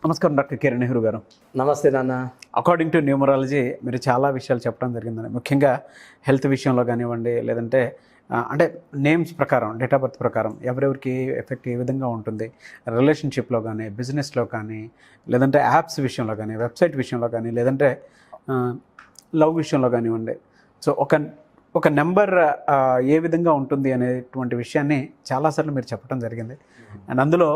నమస్కారం డాక్టర్ కిరణ్ నెహ్రూ గారు. నమస్తే నాన్న. అకార్డింగ్ టు న్యూమరాలజీ మీరు చాలా విషయాలు చెప్పడం జరిగిందండి. ముఖ్యంగా హెల్త్ విషయంలో కానివ్వండి, లేదంటే అంటే నేమ్స్ ప్రకారం, డేట్ ఆఫ్ బర్త్ ప్రకారం ఎవరెవరికి ఎఫెక్ట్ ఏ విధంగా ఉంటుంది, రిలేషన్షిప్లో కానీ, బిజినెస్లో కానీ, లేదంటే యాప్స్ విషయంలో కానీ, వెబ్సైట్ విషయంలో కానీ, లేదంటే లవ్ విషయంలో కానివ్వండి. సో ఒక నెంబర్ ఏ విధంగా ఉంటుంది అనేటువంటి విషయాన్ని చాలాసార్లు మీరు చెప్పడం జరిగింది. అండ్ అందులో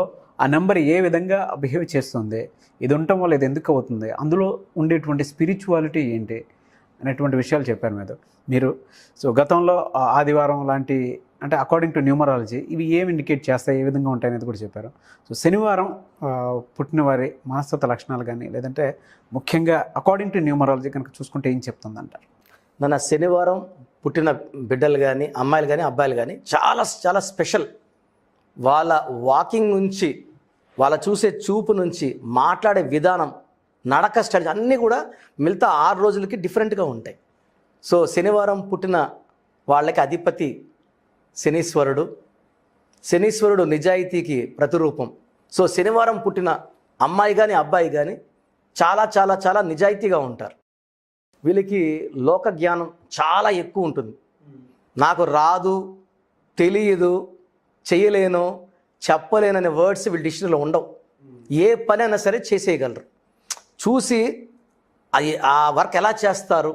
ఆ నెంబర్ ఏ విధంగా బిహేవ్ చేస్తుంది, ఇది ఉండటం వల్ల ఇది ఎందుకు అవుతుంది, అందులో ఉండేటువంటి స్పిరిచువాలిటీ ఏంటి అనేటువంటి విషయాలు చెప్పారు మీరు. సో గతంలో ఆదివారం లాంటి అంటే అకార్డింగ్ టు న్యూమరాలజీ ఇవి ఏమి ఇండికేట్ చేస్తాయి, ఏ విధంగా ఉంటాయి అనేది కూడా చెప్పారు. సో శనివారం పుట్టిన వారి మనస్తత్వ లక్షణాలు కానీ, లేదంటే ముఖ్యంగా అకార్డింగ్ టు న్యూమరాలజీ కనుక చూసుకుంటే ఏం చెప్తుందంటారు? మన శనివారం పుట్టిన బిడ్డలు కానీ, అమ్మాయిలు కానీ, అబ్బాయిలు కానీ చాలా చాలా స్పెషల్. వాళ్ళ వాకింగ్ నుంచి, వాళ్ళ చూసే చూపు నుంచి, మాట్లాడే విధానం, నడక స్టడీ అన్నీ కూడా మిగతా 6 రోజులకి డిఫరెంట్గా ఉంటాయి. సో శనివారం పుట్టిన వాళ్ళకి అధిపతి శనీశ్వరుడు. శనీశ్వరుడు నిజాయితీకి ప్రతిరూపం. సో శనివారం పుట్టిన అమ్మాయి కానీ, అబ్బాయి కానీ చాలా చాలా చాలా నిజాయితీగా ఉంటారు. వీళ్ళకి లోక జ్ఞానం చాలా ఎక్కువ ఉంటుంది. నాకు రాదు, తెలియదు, చేయలేను, చెప్పలేననే వర్డ్స్ వీళ్ళ డిక్షనరీలో ఉండవు. ఏ పని అయినా సరే చేసేయగలరు. చూసి అది ఆ వర్క్ ఎలా చేస్తారు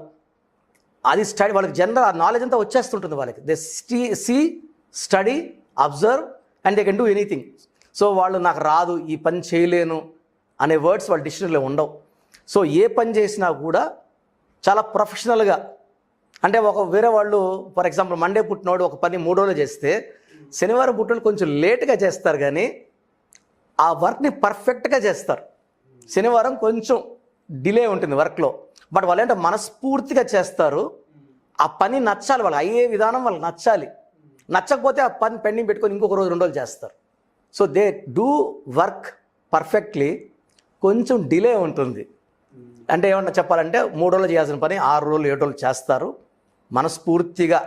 అది స్టడీ, వాళ్ళకి జనరల్ ఆ నాలెడ్జ్ అంతా వచ్చేస్తుంటుంది వాళ్ళకి. They see, study, observe and they can do anything. So వాళ్ళు నాకు రాదు, ఈ పని చేయలేను అనే వర్డ్స్ వాళ్ళ డిక్షనరీలో ఉండవు. సో ఏ పని చేసినా కూడా చాలా ప్రొఫెషనల్గా, అంటే వేరే వాళ్ళు ఫర్ ఎగ్జాంపుల్ మండే పుట్టినోడు ఒక పని 3 రోజులు చేస్తే, శనివారం పుట్టినోడు కొంచెం లేట్గా చేస్తారు కానీ ఆ వర్క్ని పర్ఫెక్ట్గా చేస్తారు. శనివారం కొంచెం డిలే ఉంటుంది వర్క్లో, బట్ వాళ్ళు ఏంటంటే మనస్ఫూర్తిగా చేస్తారు. ఆ పని నచ్చాలి, వాళ్ళు అయ్యే విధానం వాళ్ళకి నచ్చాలి. నచ్చకపోతే ఆ పని పెండింగ్ పెట్టుకొని ఇంకొక రోజు 2 రోజులు చేస్తారు. So they do work perfectly. కొంచెం డిలే ఉంటుంది. అంటే ఏమన్నా చెప్పాలంటే 3 రోజులు చేయాల్సిన పని 6 రోజులు 7 రోజులు చేస్తారు. మనస్ఫూర్తిగా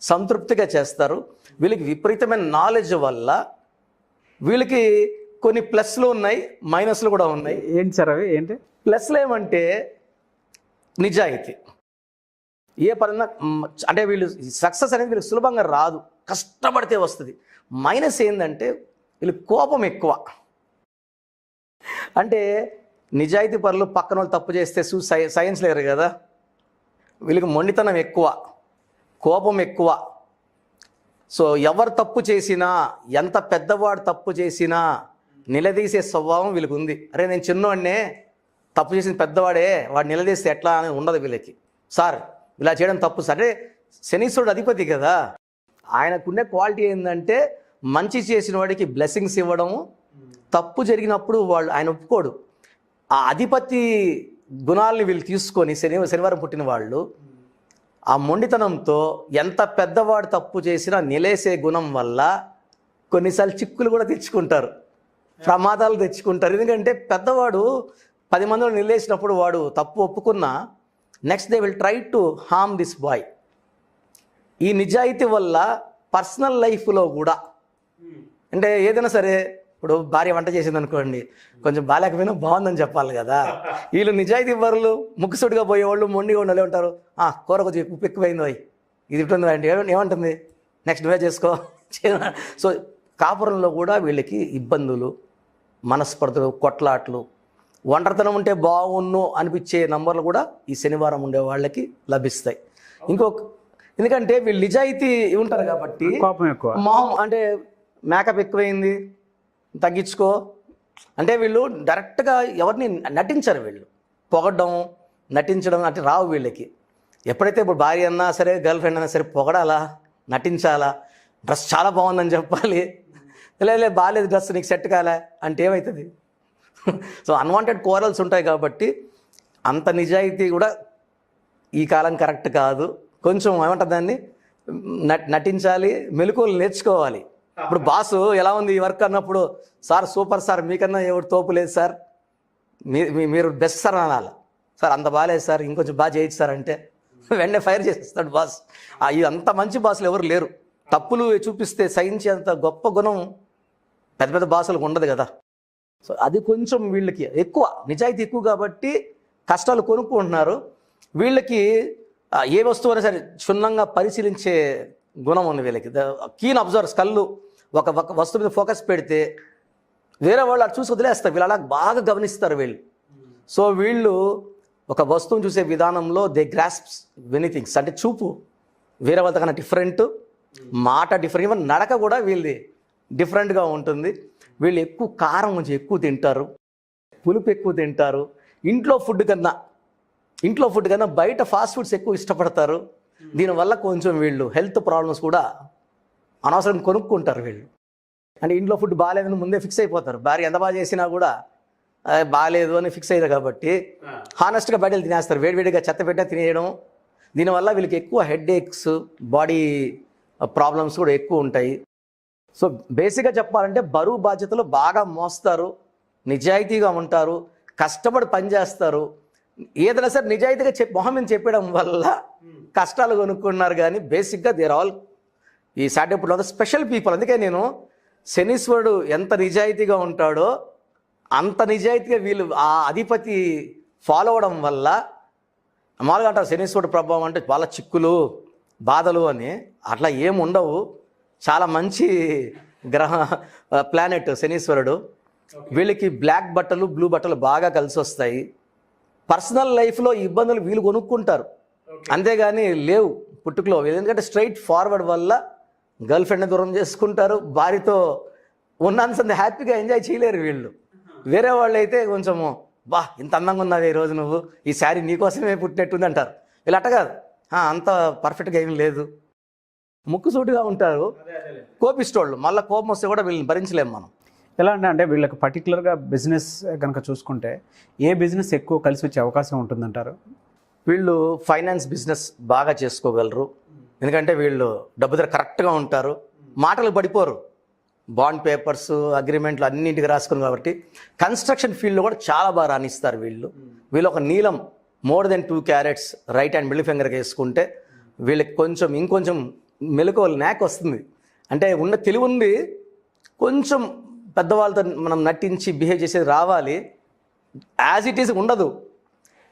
సంతృప్తిగా చేస్తారు. వీళ్ళకి విపరీతమైన నాలెడ్జ్ వల్ల వీళ్ళకి కొన్ని ప్లస్లు ఉన్నాయి, మైనస్లు కూడా ఉన్నాయి. ఏంటి సార్ అవి? ఏంటి ప్లస్లు? ఏమంటే నిజాయితీ. ఏ పరంగా అంటే వీళ్ళు సక్సెస్ అనేది వీళ్ళకి సులభంగా రాదు, కష్టపడితే వస్తుంది. మైనస్ ఏంటంటే వీళ్ళకి కోపం ఎక్కువ. అంటే నిజాయితీ పరులు పక్కన వాళ్ళు తప్పు చేస్తే సైన్స్ లేరు కదా, వీళ్ళకి మొండితనం ఎక్కువ, కోపం ఎక్కువ. సో ఎవరు తప్పు చేసినా, ఎంత పెద్దవాడు తప్పు చేసినా నిలదీసే స్వభావం వీళ్ళకి ఉంది. అరే నేను చిన్నవాడినే, తప్పు చేసిన పెద్దవాడే, వాడు నిలదీస్తే ఎట్లా అని ఉండదు వీళ్ళకి. సార్ ఇలా చేయడం తప్పు సార్. అంటే శనీశ్వరుడు అధిపతి కదా, ఆయనకుండే క్వాలిటీ ఏంటంటే మంచి చేసిన వాడికి బ్లెస్సింగ్స్ ఇవ్వడము, తప్పు జరిగినప్పుడు ఆయన ఒప్పుకోడు. ఆ అధిపతి గుణాలని వీళ్ళు తీసుకొని శనివారం పుట్టిన వాళ్ళు ఆ మొండితనంతో ఎంత పెద్దవాడు తప్పు చేసినా నిలేసే గుణం వల్ల కొన్నిసార్లు చిక్కులు కూడా తెచ్చుకుంటారు, ప్రమాదాలు తెచ్చుకుంటారు. ఎందుకంటే పెద్దవాడు 10 మందిలో నిలేసినప్పుడు వాడు తప్పు ఒప్పుకున్నా next they will try to harm this boy. ఈ నిజాయితీ వల్ల పర్సనల్ లైఫ్లో కూడా, అంటే ఏదైనా సరే, ఇప్పుడు భార్య వంట చేసింది అనుకోండి, కొంచెం బాగాలేకపోయినా బాగుందని చెప్పాలి కదా. వీళ్ళు నిజాయితీ పరులు, ముక్కుసుడిగా పోయేవాళ్ళు, మొండిగా ఉండాలి ఉంటారు. కూర కొంచెం ఉప్పు ఎక్కువైంది, ఇది ఇటుంది అంటే ఏమంటుంది, నెక్స్ట్ నువ్వే చేసుకో. సో కాపురంలో కూడా వీళ్ళకి ఇబ్బందులు, మనస్పర్ధలు, కొట్లాట్లు, ఒంటరితనం ఉంటే బాగున్ను అనిపించే నంబర్లు కూడా ఈ శనివారం ఉండే వాళ్ళకి లభిస్తాయి. ఎందుకంటే వీళ్ళు నిజాయితీ ఉంటారు కాబట్టి కోపం ఎక్కువ, అంటే మేకప్ ఎక్కువైంది తగ్గించుకో అంటే వీళ్ళు డైరెక్ట్గా ఎవరిని నటించరు. వీళ్ళు పొగడడం, నటించడం అంటే రావు వీళ్ళకి. ఎప్పుడైతే ఇప్పుడు భార్య అన్నా సరే, గర్ల్ ఫ్రెండ్ అన్నా సరే పొగడాలా, నటించాలా, డ్రెస్ చాలా బాగుందని చెప్పాలి, లేదు బాగాలేదు డ్రెస్ నీకు సెట్ కాలే అంటే ఏమవుతుంది? సో అన్వాంటెడ్ కోరల్స్ ఉంటాయి కాబట్టి అంత నిజాయితీ కూడా ఈ కాలం కరెక్ట్ కాదు. కొంచెం ఏమంటుంది దాన్ని నటించాలి, మెలకువలు నేర్చుకోవాలి. ఇప్పుడు బాసు ఎలా ఉంది ఈ వర్క్ అన్నప్పుడు, సార్ సూపర్ సార్, మీకన్నా ఎవరు తోపు లేదు సార్, మీరు బెస్ట్ సార్ అనాలి. సార్ అంత బాగాలేదు సార్, ఇంకొంచెం బాగా చేయొచ్చు సార్ అంటే వెంటనే ఫైర్ చేసేస్తాడు బాస్. అంత మంచి బాసులు ఎవరు లేరు. తప్పులు చూపిస్తే సహించేంత గొప్ప గుణం పెద్ద పెద్ద బాసులకు ఉండదు కదా. సో అది కొంచెం వీళ్ళకి ఎక్కువ, నిజాయితీ ఎక్కువ కాబట్టి కష్టాలు కొనుక్కుంటున్నారు. వీళ్ళకి ఏ వస్తువు అయినా సరే క్షుణ్ణంగా పరిశీలించే గుణం ఉంది వీళ్ళకి. కీన్ అబ్జర్వర్స్, కళ్ళు ఒక వస్తువు మీద ఫోకస్ పెడితే వేరే వాళ్ళు అటు చూసి వదిలేస్తారు, వీళ్ళు అలా బాగా గమనిస్తారు వీళ్ళు. సో వీళ్ళు ఒక వస్తువును చూసే విధానంలో దే గ్రాస్ప్స్ మెనీ థింగ్స్. అంటే చూపు వేరే వాళ్ళతో కన్నా డిఫరెంట్, మాట డిఫరెంట్, ఈవెన్ నడక కూడా వీళ్ళది డిఫరెంట్గా ఉంటుంది. వీళ్ళు ఎక్కువ కారం కొంచెం ఎక్కువ తింటారు, పులుపు ఎక్కువ తింటారు. ఇంట్లో ఫుడ్ కన్నా బయట ఫాస్ట్ ఫుడ్స్ ఎక్కువ ఇష్టపడతారు. దీనివల్ల కొంచెం వీళ్ళు హెల్త్ ప్రాబ్లమ్స్ కూడా అనవసరం కొనుక్కుంటారు వీళ్ళు. అంటే ఇంట్లో ఫుడ్ బాగాలేదని ముందే ఫిక్స్ అయిపోతారు. భార్య ఎంత బాగా చేసినా కూడా బాగాలేదు అని ఫిక్స్ అయ్యారు కాబట్టి హానెస్ట్గా బయటలు తినేస్తారు, వేడివేడిగా చెత్త పెట్టినా తినేయడం. దీనివల్ల వీళ్ళకి ఎక్కువ హెడ్ ఏక్స్, బాడీ ప్రాబ్లమ్స్ కూడా ఎక్కువ ఉంటాయి. సో బేసిక్గా చెప్పాలంటే బరువు బాధ్యతలు బాగా మోస్తారు, నిజాయితీగా ఉంటారు, కష్టపడి పనిచేస్తారు. ఏదైనా సరే నిజాయితీగా మొహం మీద చెప్పడం వల్ల కష్టాలు కొనుక్కున్నారు. కానీ బేసిక్గా దేర్ ఆల్ ఈ సాటర్డే అంతా స్పెషల్ పీపుల్. అందుకే నేను శనీశ్వరుడు ఎంత నిజాయితీగా ఉంటాడో అంత నిజాయితీగా వీళ్ళు ఆ అధిపతి ఫాలో అవడం వల్ల, మామూలుగా అంటారు శనీశ్వరుడు ప్రభావం అంటే వాళ్ళ చిక్కులు బాధలు అని, అట్లా ఏమి ఉండవు. చాలా మంచి ప్లానెట్ శనీశ్వరుడు. వీళ్ళకి బ్లాక్ బట్టలు, బ్లూ బట్టలు బాగా కలిసి వస్తాయి. పర్సనల్ లైఫ్లో ఇబ్బందులు వీళ్ళు కొనుక్కుంటారు, అంతేగాని లేవు పుట్టుకలో. ఎందుకంటే స్ట్రైట్ ఫార్వర్డ్ వల్ల గర్ల్ ఫ్రెండ్ని దూరం చేసుకుంటారు, భార్యతో ఉన్నంత హ్యాపీగా ఎంజాయ్ చేయలేరు వీళ్ళు. వేరే వాళ్ళు అయితే కొంచెము ఇంత అందంగా ఉన్నావు ఈరోజు, నువ్వు ఈ శారీ నీకోసమే పుట్టినట్టుంది అంటారు. వీళ్ళు అట్ట కాదు, అంత పర్ఫెక్ట్గా ఏం లేదు, ముక్కుసూటిగా ఉంటారు, కోపిస్తోళ్ళు. మళ్ళీ కోపం వస్తే కూడా వీళ్ళని భరించలేము మనం. ఎలా అంటే వీళ్ళకి పర్టికులర్గా బిజినెస్ కనుక చూసుకుంటే ఏ బిజినెస్ ఎక్కువ కలిసి వచ్చే అవకాశం ఉంటుందంటారు? వీళ్ళు ఫైనాన్స్ బిజినెస్ బాగా చేసుకోగలరు, ఎందుకంటే వీళ్ళు డబ్బు దగ్గర కరెక్ట్గా ఉంటారు, మాటలు పడిపోరు, బాండ్ పేపర్స్, అగ్రిమెంట్లు అన్నింటికి రాసుకుని. కాబట్టి కన్స్ట్రక్షన్ ఫీల్డ్లో కూడా చాలా బాగా రాణిస్తారు వీళ్ళు. ఒక నీలం more than 2 carats right hand middle ఫింగర్కి వేసుకుంటే వీళ్ళకి ఇంకొంచెం మెలకువలు నాక్ వస్తుంది. అంటే ఉన్న తెలివి ఉంది, కొంచెం పెద్దవాళ్ళతో మనం నటించి బిహేవ్ చేసేది రావాలి. యాజ్ ఇట్ ఈస్ ఉండదు.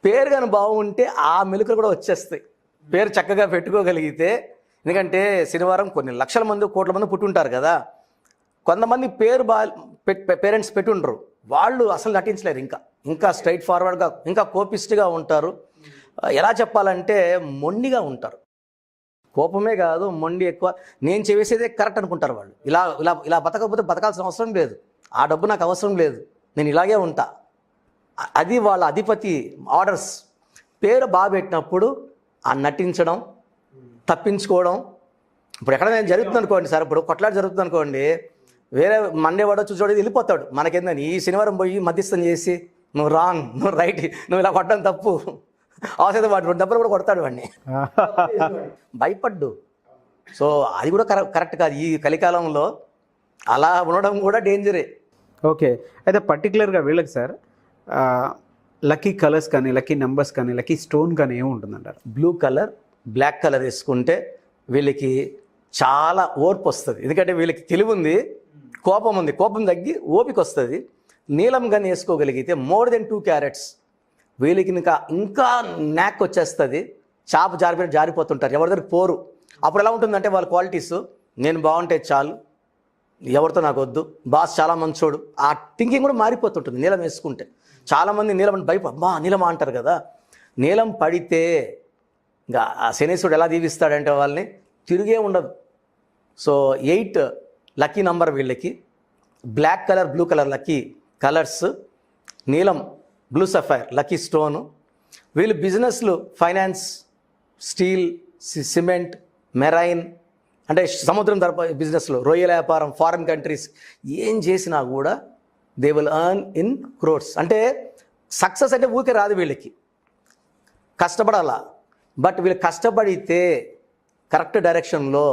పేరు కానీ బాగుంటే ఆ మెలకులు కూడా వచ్చేస్తాయి, పేరు చక్కగా పెట్టుకోగలిగితే. ఎందుకంటే శనివారం కొన్ని లక్షల మంది, కోట్ల మంది పుట్టుంటారు కదా. కొంతమంది పేరు పేరెంట్స్ పెట్టుండరు, వాళ్ళు అసలు నటించలేరు, ఇంకా స్ట్రైట్ ఫార్వర్డ్గా, ఇంకా కోపిస్ట్గా ఉంటారు. ఎలా చెప్పాలంటే మొండిగా ఉంటారు. కోపమే కాదు, మొండి ఎక్కువ. నేను చేసేదే కరెక్ట్ అనుకుంటారు వాళ్ళు. ఇలా బతకపోతే బతకాల్సిన అవసరం లేదు, ఆ డబ్బు నాకు అవసరం లేదు, నేను ఇలాగే ఉంటా. అది వాళ్ళ అధిపతి ఆర్డర్స్. పేరు బాగా పెట్టినప్పుడు ఆ నటించడం, తప్పించుకోవడం. ఇప్పుడు ఎక్కడైనా జరుగుతుంది అనుకోండి సార్, ఇప్పుడు కొట్లాట జరుగుతుంది అనుకోండి, వేరే మండే వాడో చూసాడు వెళ్ళిపోతాడు. మనకేందని ఈ శనివారం పోయి మధ్యస్థం చేసి నువ్వు రాంగ్, నువ్వు రైట్, నువ్వు ఇలా కొట్టడం తప్పు, అవసరం వాడు 2 దెబ్బలు కూడా కొడతాడు వాడిని, భయపడ్డు. సో అది కూడా కరెక్ట్ కాదు ఈ కలికాలంలో. అలా ఉండడం కూడా డేంజరే. ఓకే, అయితే పర్టికులర్గా వీళ్ళకి సార్ లక్కీ కలర్స్ కానీ, లక్కీ నెంబర్స్ కానీ, లక్కీ స్టోన్ కానీ ఏముంటుందంటారు? బ్లూ కలర్, బ్లాక్ కలర్ వేసుకుంటే వీళ్ళకి చాలా ఓర్పు వస్తుంది. ఎందుకంటే వీళ్ళకి తెలివి ఉంది, కోపం ఉంది, కోపం తగ్గి ఓపిక వస్తుంది. నీలం కానీ వేసుకోగలిగితే మోర్ దెన్ 2 క్యారెట్స్ వీళ్ళకి ఇంకా నాక్ వచ్చేస్తుంది. చాప జారిపోతుంటారు, ఎవరి దగ్గర పోరు. అప్పుడు ఎలా ఉంటుందంటే వాళ్ళ క్వాలిటీస్, నేను బాగుంటే చాలు, ఎవరితో నాకు వద్దు, బాస్ చాలా మంచోడు, ఆ థింకింగ్ కూడా మారిపోతుంటుంది నీలం వేసుకుంటే. చాలామంది నీలం అంటే నీలం అంటారు కదా. నీలం పడితే ఇంకా ఆ శనీశ్వరుడు ఎలా దీవిస్తాడంటే వాళ్ళని తిరిగే ఉండదు. సో 8 లక్కీ నంబర్ వీళ్ళకి. Black colour, blue colour lucky colours. నీలం, బ్లూ సఫైర్ లక్కీ స్టోను. వీళ్ళు బిజినెస్లు ఫైనాన్స్, స్టీల్, సిమెంట్, మెరైన్, అంటే సముద్రం తరపు బిజినెస్లో, రొయ్యల వ్యాపారం, ఫారిన్ కంట్రీస్ ఏం చేసినా కూడా they will earn in crores. అంటే సక్సెస్ అంటే ఊరికే రాదు వీళ్ళకి, కష్టపడాలా. బట్ వీళ్ళు కష్టపడితే కరెక్ట్ డైరెక్షన్లో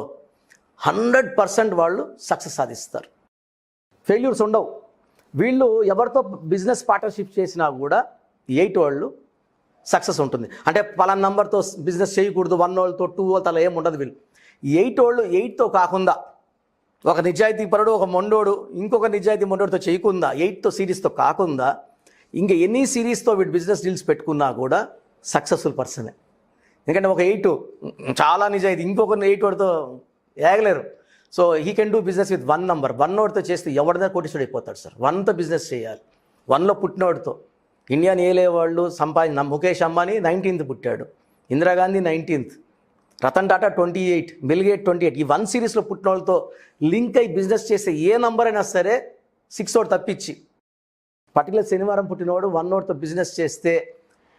100% వాళ్ళు సక్సెస్ సాధిస్తారు, ఫెయిల్యూర్స్ ఉండవు. వీళ్ళు ఎవరితో బిజినెస్ పార్ట్నర్షిప్ చేసినా కూడా 8 వాళ్ళు సక్సెస్ ఉంటుంది. అంటే పలానా నెంబర్తో బిజినెస్ చేయకూడదు, 1 వాళ్ళతో 2 వాళ్ళతో అలా ఏమి ఉండదు. వీళ్ళు 8 వాళ్ళు 8తో కాకుండా ఒక నిజాయితీ పరుడు, ఒక మొండోడు ఇంకొక నిజాయితీ మొండోడితో చేయకుండా 8తో సిరీస్తో కాకుండా ఇంకా ఎన్ని సిరీస్తో వీడు బిజినెస్ డీల్స్ పెట్టుకున్నా కూడా సక్సెస్ఫుల్ పర్సనే. ఎందుకంటే ఒక 8 చాలా నిజాయితీ, ఇంకొక 8 వాడితో ఏగలేరు. So he can do business with 1 number. 1 నోటితో చేస్తే ఎవరిదా కోటీశ్వరుడు అయిపోతాడు సార్. 1తో బిజినెస్ చేయాలి. 1లో పుట్టినోడితో ఇండియాని ఏలేవాళ్ళు ముఖేష్ అంబానీ 19th పుట్టాడు, Indira Gandhi 19th, Ratan Tata 28, bill gate 28. ఈ 1 సిరీస్లో పుట్టిన వాళ్ళతో లింక్ అయి బిజినెస్ చేసే ఏ నంబర్ అయినా సరే 6 ఒకటి తప్పించి, పర్టికులర్ శనివారం పుట్టినవాడు 1 నోటితో బిజినెస్ చేస్తే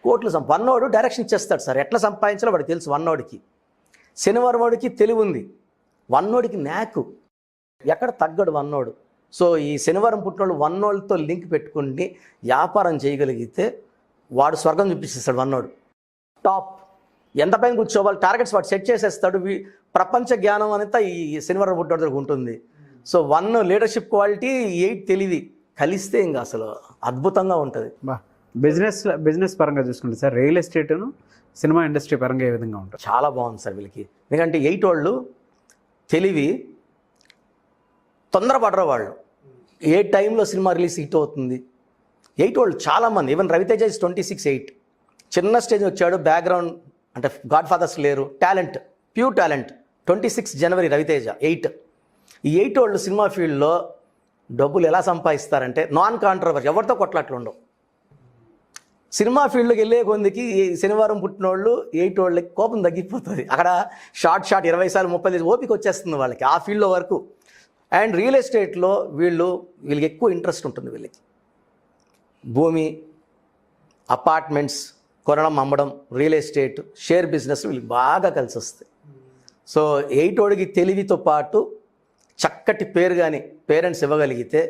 కోట్లు 1 నోడు డైరెక్షన్ ఇచ్చేస్తాడు సార్. ఎట్లా సంపాదించాలో వాడికి తెలుసు. 1 నోడికి, శనివారం వాడికి తెలివి ఉంది, 1 నోడికి న్యాకు, ఎక్కడ తగ్గడు 1 నోడు. సో ఈ శనివారం పుట్టినోళ్ళు 1 నోళ్ళతో లింక్ పెట్టుకుని వ్యాపారం చేయగలిగితే వాడు స్వర్గం చూపించేస్తాడు. 1 నోడు టాప్. ఎంత పైన కూర్చోవాలి, టార్గెట్స్ వాడు సెట్ చేసేస్తాడు. ప్రపంచ జ్ఞానం అంతా ఈ శనివారం పుట్టినోడి దగ్గర ఉంటుంది. సో 1 లీడర్షిప్ క్వాలిటీ, 8 తెలివి కలిస్తే ఇంకా అసలు అద్భుతంగా ఉంటుంది. బిజినెస్ పరంగా చూసుకుంటే సార్, రియల్ ఎస్టేట్ను సినిమా ఇండస్ట్రీ పరంగా ఏ విధంగా ఉంటుంది? చాలా బాగుంది సార్ వీళ్ళకి. ఎందుకంటే 8 వాళ్ళు తెలివి, తొందరపడరు వాళ్ళు. ఏ టైంలో సినిమా రిలీజ్ హిట్ అవుతుంది. 8 వాళ్ళు చాలామంది, ఈవెన్ రవితేజ ఇస్ 26, 8 చిన్న స్టేజ్ వచ్చాడు, బ్యాక్గ్రౌండ్ అంటే గాడ్ ఫాదర్స్ లేరు, టాలెంట్, ప్యూర్ టాలెంట్. 26 జనవరి రవితేజ 8. ఈ 8 వాళ్ళు సినిమా ఫీల్డ్లో డబ్బులు ఎలా సంపాదిస్తారంటే నాన్ కాంట్రవర్సీ, ఎవరితో కొట్లాట్లు ఉండవు. సినిమా ఫీల్డ్కి వెళ్ళే కొందికి శనివారం పుట్టినోళ్ళు 8 వాళ్ళకి కోపం తగ్గిపోతుంది. అక్కడ షార్ట్ 20 సార్లు 30 ఓపిక వచ్చేస్తుంది వాళ్ళకి ఆ ఫీల్డ్లో వరకు. అండ్ రియల్ ఎస్టేట్లో వీళ్ళకి ఎక్కువ ఇంట్రెస్ట్ ఉంటుంది. వీళ్ళకి భూమి, అపార్ట్మెంట్స్ కొనడం, అమ్మడం, రియల్ ఎస్టేట్, షేర్ బిజినెస్ వీళ్ళకి బాగా కలిసి వస్తాయి. సో 8 వాడికి తెలివితో పాటు చక్కటి పేరు కానీ పేరెంట్స్ ఇవ్వగలిగితే,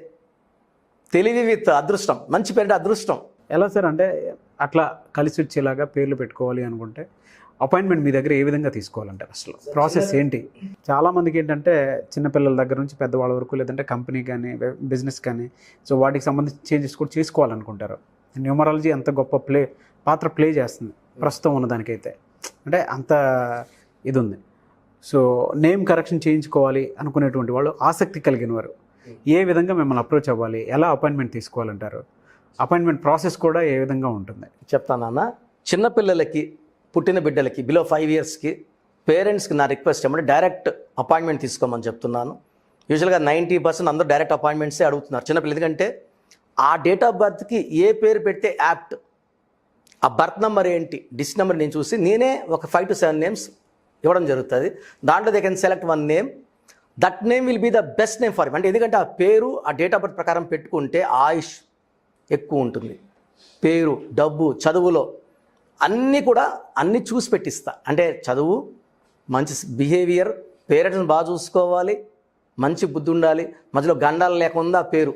తెలివి విత్ అదృష్టం, మంచి పేరు అదృష్టం. ఎలా సార్ అంటే అట్లా కలిసి వచ్చేలాగా పేర్లు పెట్టుకోవాలి అనుకుంటే అపాయింట్మెంట్ మీ దగ్గర ఏ విధంగా తీసుకోవాలంటే అసలు ప్రాసెస్ ఏంటి? చాలామందికి ఏంటంటే చిన్నపిల్లల దగ్గర నుంచి పెద్దవాళ్ళ వరకు, లేదంటే కంపెనీ కానీ బిజినెస్ కానీ, సో వాటికి సంబంధించి చేంజెస్ కూడా చేసుకోవాలనుకుంటారు. న్యూమరాలజీ అంత గొప్ప పాత్ర ప్లే చేస్తుంది ప్రస్తుతం ఉన్నదానికైతే, అంటే అంత ఇది ఉంది. సో నేమ్ కరెక్షన్ చేయించుకోవాలి అనుకునేటువంటి వాళ్ళు, ఆసక్తి కలిగిన వారు ఏ విధంగా మిమ్మల్ని అప్రోచ్ అవ్వాలి, ఎలా అపాయింట్మెంట్ తీసుకోవాలంటారు? అపాయింట్మెంట్ ప్రాసెస్ కూడా ఏ విధంగా ఉంటుంది చెప్తానన్నా. చిన్నపిల్లలకి, పుట్టిన బిడ్డలకి బిలో 5 ఇయర్స్కి పేరెంట్స్కి నా రిక్వెస్ట్ ఏమంటే డైరెక్ట్ అపాయింట్మెంట్ తీసుకోమని చెప్తున్నాను. యూజువల్గా 90% అందరూ డైరెక్ట్ అపాయింట్మెంట్సే అడుగుతున్నారు చిన్నపిల్లలు. ఎందుకంటే ఆ డేట్ ఆఫ్ బర్త్కి ఏ పేరు పెడితే యాప్ట్, ఆ బర్త్ నెంబర్ ఏంటి, డిస్ నెంబర్ నేను చూసి నేనే ఒక 5 to 7 నేమ్స్ ఇవ్వడం జరుగుతుంది. దాంట్లో they can select 1 name. That name will be the best name for him. అంటే ఎందుకంటే ఆ పేరు ఆ డేట్ ఆఫ్ బర్త్ ప్రకారం పెట్టుకుంటే ఆయుష్ ఎక్కువ ఉంటుంది. పేరు, డబ్బు, చదువులో అన్నీ చూసి పెట్టిస్తా. అంటే చదువు, మంచి బిహేవియర్, పేరెంట్స్ని బాగా చూసుకోవాలి, మంచి బుద్ధి ఉండాలి, మధ్యలో గండాలు లేకుండా పేరు,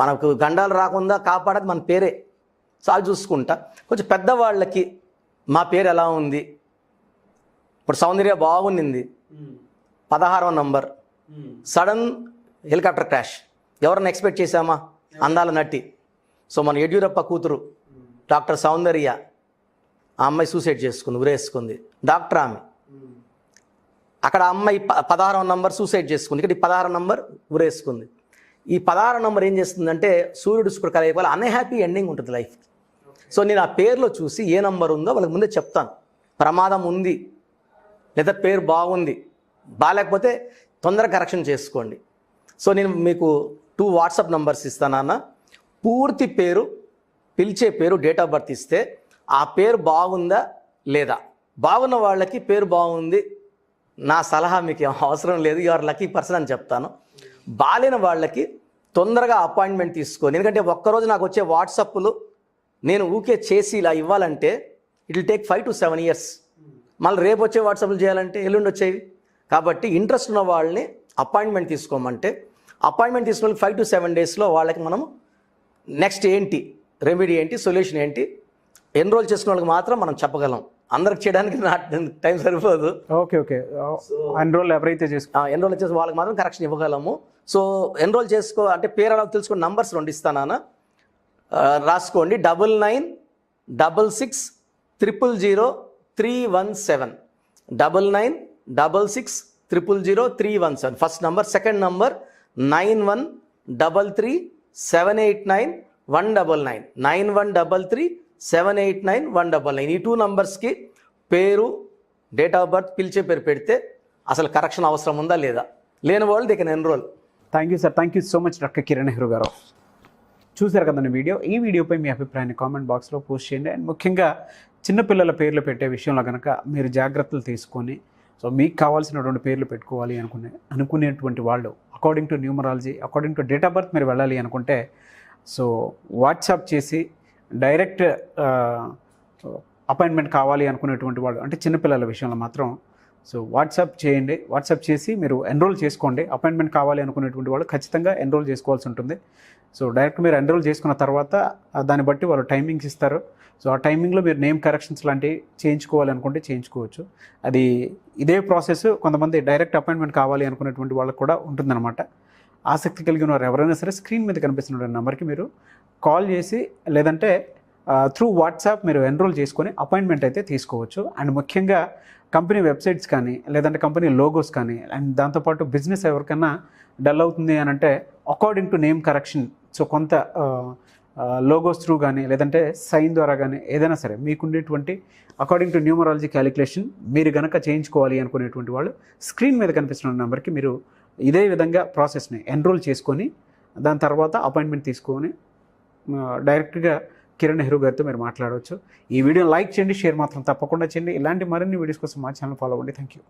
మనకు గండాలు రాకుండా కాపాడేది మన పేరే. సో అది చూసుకుంటా. కొంచెం పెద్దవాళ్ళకి మా పేరు ఎలా ఉంది, ఇప్పుడు సౌందర్య బాగుండింది, 16వ నంబర్, సడన్ హెలికాప్టర్ క్రాష్, ఎవరన్నా ఎక్స్పెక్ట్ చేశామా? అందాల నటి. సో మన యడ్యూరప్ప కూతురు డాక్టర్ సౌందర్య, ఆ అమ్మాయి సూసైడ్ చేసుకుంది, ఉరేసుకుంది. డాక్టర్ ఆమె. అక్కడ అమ్మాయి 16వ నంబర్ సూసైడ్ చేసుకుంది, ఇక్కడ 16వ నంబర్ ఉరేసుకుంది. ఈ 16వ నంబర్ ఏం చేస్తుందంటే సూర్యుడు శుక్రుడు కలయిక అన్హ్యాపీ ఎండింగ్ ఉంటుంది లైఫ్కి. సో నేను ఆ పేరులో చూసి ఏ నంబర్ ఉందో వాళ్ళకి ముందే చెప్తాను. ప్రమాదం ఉంది లేదా పేరు బాగుంది, బాగాలేకపోతే తొందరగా కరెక్షన్ చేసుకోండి. సో నేను మీకు 2 వాట్సాప్ నంబర్స్ ఇస్తానన్న. పూర్తి పేరు, పిలిచే పేరు, డేట్ ఆఫ్ బర్త్ ఇస్తే ఆ పేరు బాగుందా లేదా, బాగున్న వాళ్ళకి పేరు బాగుంది, నా సలహా మీకు అవసరం లేదు, యు ఆర్ లక్కీ పర్సన్ అని చెప్తాను. బాలేని వాళ్ళకి తొందరగా అపాయింట్మెంట్ తీసుకొని, ఎందుకంటే ఒక్కరోజు నాకు వచ్చే వాట్సాప్లు నేను ఊకే చేసి ఇలా ఇవ్వాలంటే it will take 5 to 7 years. మళ్ళీ రేపు వచ్చే వాట్సాప్లు చేయాలంటే ఎల్లుండి వచ్చేవి. కాబట్టి ఇంట్రెస్ట్ ఉన్న వాళ్ళని అపాయింట్మెంట్ తీసుకోమంటే అపాయింట్మెంట్ తీసుకుని 5 to 7 daysలో వాళ్ళకి మనం నెక్స్ట్ ఏంటి, రెమెడీ ఏంటి, సొల్యూషన్ ఏంటి, ఎన్రోల్ చేసుకున్న వాళ్ళకి మాత్రం మనం చెప్పగలం. అందరికి చేయడానికి నా టైం సరిపోదు. ఓకే. ఎన్రోల్ ఎవరైతే ఎన్రోల్ చేసి వాళ్ళకి మాత్రం కరెక్షన్ ఇవ్వగలము. సో ఎన్రోల్ చేసుకో అంటే పేరు అలా తెలుసుకుని నంబర్స్ 2 ఇస్తానా, రాసుకోండి. 9966000317 9966 000317 ఫస్ట్ నంబర్, సెకండ్ నంబర్ 9133789199 9133789199. ఈ 2 నంబర్స్కి పేరు, డేట్ ఆఫ్ బర్త్, పిలిచే పేరు పెడితే అసలు కరెక్షన్ అవసరం ఉందా లేదా, లేని వాళ్ళు they can enrol. Thank you sir, thank you so much doctor Kiran Nehru గారు. చూశారు కదండి వీడియో. ఈ వీడియోపై మీ అభిప్రాయాన్ని కామెంట్ బాక్స్లో పోస్ట్ చేయండి. అండ్ ముఖ్యంగా చిన్నపిల్లల పేర్లు పెట్టే విషయంలో కనుక మీరు జాగ్రత్తలు తీసుకొని సో మీకు కావాల్సినటువంటి పేర్లు పెట్టుకోవాలి అనుకునేటువంటి వాళ్ళు according to numerology, according to date of birth మీరు వెళ్ళాలి అనుకుంటే సో వాట్సాప్ చేసి డైరెక్ట్ అపాయింట్మెంట్ కావాలి అనుకునేటువంటి వాళ్ళు, అంటే చిన్నపిల్లల విషయంలో మాత్రం సో వాట్సాప్ చేయండి. వాట్సాప్ చేసి మీరు ఎన్రోల్ చేసుకోండి. అపాయింట్మెంట్ కావాలి అనుకునేటువంటి వాళ్ళు ఖచ్చితంగా ఎన్రోల్ చేసుకోవాల్సి ఉంటుంది. సో డైరెక్ట్ మీరు ఎన్రోల్ చేసుకున్న తర్వాత దాన్ని బట్టి వాళ్ళు టైమింగ్స్ ఇస్తారు. సో ఆ టైమింగ్లో మీరు నేమ్ కరెక్షన్స్ లాంటివి చేయించుకోవాలి అనుకుంటే చేయించుకోవచ్చు. అది ఇదే ప్రాసెస్ కొంతమంది డైరెక్ట్ అపాయింట్మెంట్ కావాలి అనుకునేటువంటి వాళ్ళకి కూడా ఉంటుందన్నమాట. ఆసక్తి కలిగిన వారు ఎవరైనా సరే స్క్రీన్ మీద కనిపిస్తున్న నెంబర్కి మీరు కాల్ చేసి లేదంటే త్రూ వాట్సాప్ మీరు ఎన్రోల్ చేసుకొని అపాయింట్మెంట్ అయితే తీసుకోవచ్చు. అండ్ ముఖ్యంగా కంపెనీ వెబ్సైట్స్ కానీ లేదంటే కంపెనీ లోగోస్ కానీ అండ్ దాంతోపాటు బిజినెస్ ఎవరికైనా డల్ అవుతుంది అని అంటే according to name correction so కొంత లోగోస్ త్రూ కానీ లేదంటే సైన్ ద్వారా కానీ ఏదైనా సరే మీకుండేటువంటి అకార్డింగ్ టు న్యూమరాలజీ క్యాలిక్యులేషన్ మీరు కనుక చేయించుకోవాలి అనుకునేటువంటి వాళ్ళు స్క్రీన్ మీద కనిపిస్తున్న నెంబర్కి మీరు ఇదే విధంగా ప్రాసెస్ని ఎన్రోల్ చేసుకొని దాని తర్వాత అపాయింట్మెంట్ తీసుకొని డైరెక్ట్గా కిరణ్ నెహ్రూ గారితో మీరు మాట్లాడవచ్చు. ఈ వీడియోని లైక్ చేయండి, షేర్ మాత్రం తప్పకుండా చేయండి. ఇలాంటి మరిన్ని వీడియోస్ కోసం మా ఛానల్ ఫాలో అవ్వండి. Thank you.